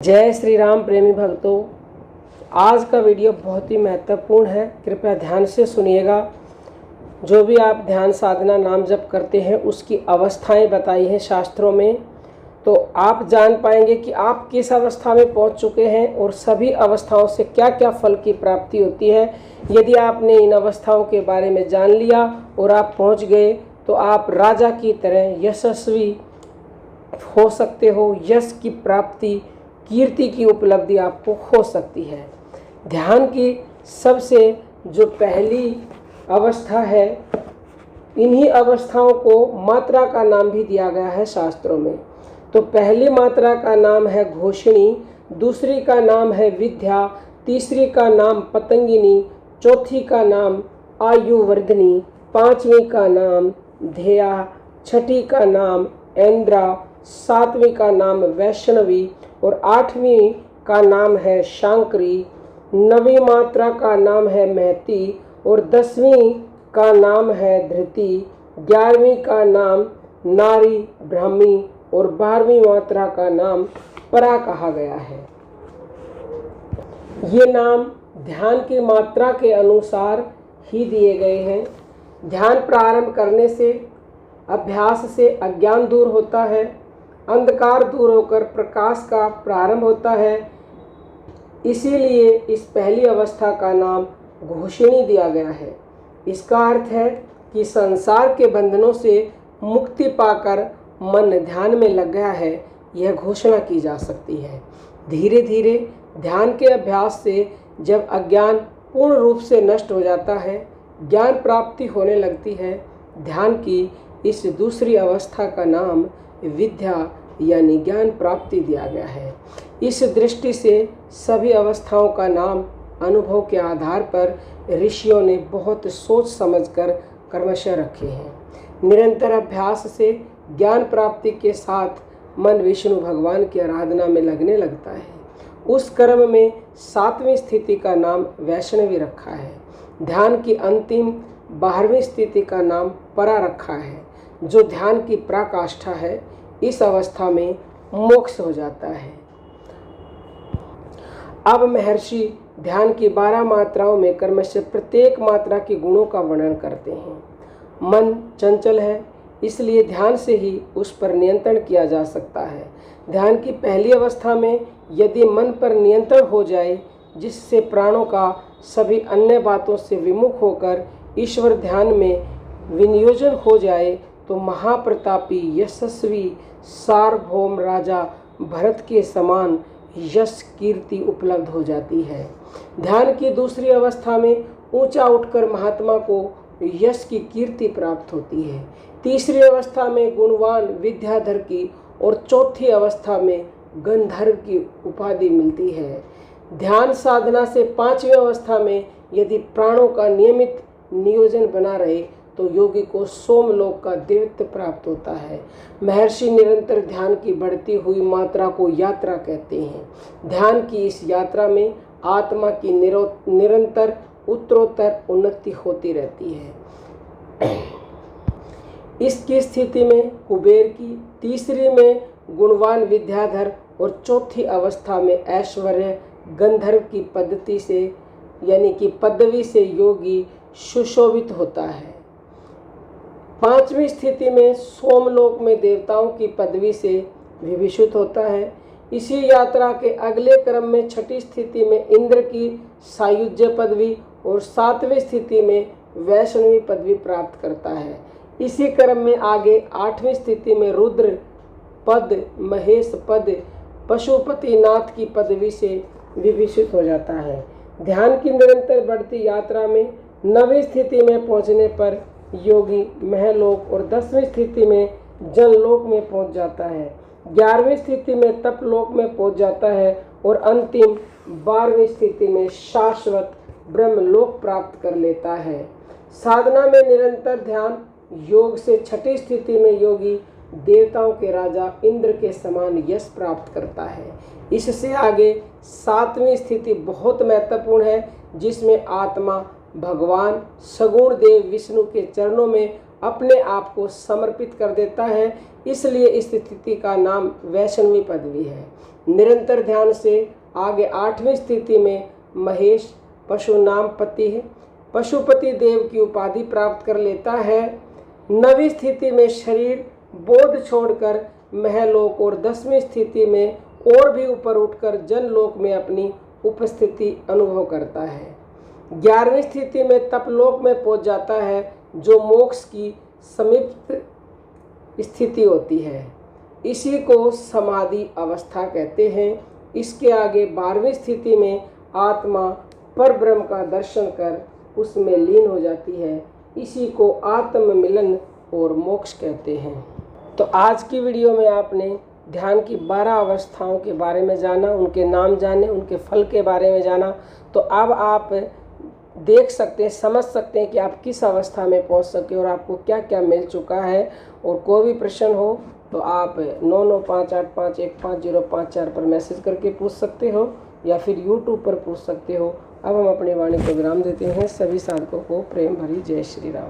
जय श्री राम प्रेमी भक्तों, आज का वीडियो बहुत ही महत्वपूर्ण है। कृपया ध्यान से सुनिएगा। जो भी आप ध्यान साधना नाम जप करते हैं उसकी अवस्थाएं बताई हैं शास्त्रों में, तो आप जान पाएंगे कि आप किस अवस्था में पहुंच चुके हैं और सभी अवस्थाओं से क्या क्या फल की प्राप्ति होती है। यदि आपने इन अवस्थाओं के बारे में जान लिया और आप पहुंच गए तो आप राजा की तरह यशस्वी हो सकते हो। यश की प्राप्ति, कीर्ति की उपलब्धि आपको हो सकती है। ध्यान की सबसे जो पहली अवस्था है, इन्हीं अवस्थाओं को मात्रा का नाम भी दिया गया है शास्त्रों में। तो पहली मात्रा का नाम है घोषणी, दूसरी का नाम है विद्या, तीसरी का नाम पतंगिनी, चौथी का नाम आयुवर्धिनी, पांचवी का नाम ध्येया, छठी का नाम ऐन्द्रा, सातवीं का नाम वैष्णवी और आठवीं का नाम है शांकरी, नवीं मात्रा का नाम है महती और 10वीं का नाम है धृति, 11वीं का नाम नारी ब्राह्मी और 12वीं मात्रा का नाम परा कहा गया है। ये नाम ध्यान की मात्रा के अनुसार ही दिए गए हैं। ध्यान प्रारंभ करने से, अभ्यास से अज्ञान दूर होता है, अंधकार दूर होकर प्रकाश का प्रारंभ होता है। इसीलिए इस पहली अवस्था का नाम घोषणी दिया गया है। इसका अर्थ है कि संसार के बंधनों से मुक्ति पाकर मन ध्यान में लग गया है, यह घोषणा की जा सकती है। धीरे धीरे ध्यान के अभ्यास से जब अज्ञान पूर्ण रूप से नष्ट हो जाता है, ज्ञान प्राप्ति होने लगती है। ध्यान की इस दूसरी अवस्था का नाम विद्या यानी ज्ञान प्राप्ति दिया गया है। इस दृष्टि से सभी अवस्थाओं का नाम अनुभव के आधार पर ऋषियों ने बहुत सोच समझकर क्रमशः रखे हैं। निरंतर अभ्यास से ज्ञान प्राप्ति के साथ मन विष्णु भगवान की आराधना में लगने लगता है। उस क्रम में 7वीं स्थिति का नाम वैष्णवी रखा है। ध्यान की अंतिम 12वीं स्थिति का नाम परा रखा है, जो ध्यान की पराकाष्ठा है। इस अवस्था में मोक्ष हो जाता है। अब महर्षि ध्यान की 12 मात्राओं में क्रमशः प्रत्येक मात्रा के गुणों का वर्णन करते हैं। मन चंचल है, इसलिए ध्यान से ही उस पर नियंत्रण किया जा सकता है। ध्यान की पहली अवस्था में यदि मन पर नियंत्रण हो जाए, जिससे प्राणों का सभी अन्य बातों से विमुख होकर ईश्वर ध्यान में विनियोजन हो जाए, तो महाप्रतापी यशस्वी सार्वभौम राजा भरत के समान यश कीर्ति उपलब्ध हो जाती है। ध्यान की दूसरी अवस्था में ऊंचा उठकर महात्मा को यश की कीर्ति प्राप्त होती है। तीसरी अवस्था में गुणवान विद्याधर की और चौथी अवस्था में गंधर्व की उपाधि मिलती है। ध्यान साधना से 5वीं अवस्था में यदि प्राणों का नियमित नियोजन बना रहे तो योगी को सोमलोक का देवत्व प्राप्त होता है। महर्षि निरंतर ध्यान की बढ़ती हुई मात्रा को यात्रा कहते हैं। ध्यान की इस यात्रा में आत्मा की निरंतर उत्तरोत्तर उन्नति होती रहती है। इसकी स्थिति में कुबेर की, तीसरी में गुणवान विद्याधर और चौथी अवस्था में ऐश्वर्य गंधर्व की पद्धति से यानी कि पदवी से योगी सुशोभित होता है। 5वीं स्थिति में सोमलोक में देवताओं की पदवी से विभूषित होता है। इसी यात्रा के अगले क्रम में 6ठी स्थिति में इंद्र की सायुज्य पदवी और 7वीं स्थिति में वैष्णवी पदवी प्राप्त करता है। इसी क्रम में आगे 8वीं स्थिति में रुद्र पद, महेश पद, पशुपतिनाथ की पदवी से विभूषित हो जाता है। ध्यान की निरंतर बढ़ती यात्रा में 9वीं स्थिति में पहुंचने पर योगी महलोक और 10वीं स्थिति में जनलोक में पहुंच जाता है। 11वीं स्थिति में तपलोक में पहुंच जाता है और अंतिम 12वीं स्थिति में शाश्वत ब्रह्मलोक प्राप्त कर लेता है। साधना में निरंतर ध्यान योग से 6ठी स्थिति में योगी देवताओं के राजा इंद्र के समान यश प्राप्त करता है। इससे आगे 7वीं स्थिति बहुत महत्वपूर्ण है, जिसमें आत्मा भगवान सगुण देव विष्णु के चरणों में अपने आप को समर्पित कर देता है। इसलिए इस स्थिति का नाम वैष्णवी पदवी है। निरंतर ध्यान से आगे 8वीं स्थिति में महेश पशुनाम पति है, पशुपति देव की उपाधि प्राप्त कर लेता है। 9वीं स्थिति में शरीर बोध छोड़कर महलोक और 10वीं स्थिति में और भी ऊपर उठकर जनलोक में अपनी उपस्थिति अनुभव करता है। 11वीं स्थिति में तपलोक में पहुंच जाता है, जो मोक्ष की समीप स्थिति होती है। इसी को समाधि अवस्था कहते हैं। इसके आगे 12वीं स्थिति में आत्मा पर ब्रह्म का दर्शन कर उसमें लीन हो जाती है। इसी को आत्म मिलन और मोक्ष कहते हैं। तो आज की वीडियो में आपने ध्यान की 12 अवस्थाओं के बारे में जाना, उनके नाम जाने, उनके फल के बारे में जाना। तो अब आप देख सकते हैं, समझ सकते हैं कि आप किस अवस्था में पहुंच सके और आपको क्या क्या मिल चुका है। और कोई भी प्रश्न हो तो आप 995885155054 पर मैसेज करके पूछ सकते हो या फिर YouTube पर पूछ सकते हो। अब हम अपनी वाणी को विराम देते हैं। सभी साधकों को प्रेम भरी जय श्री राम।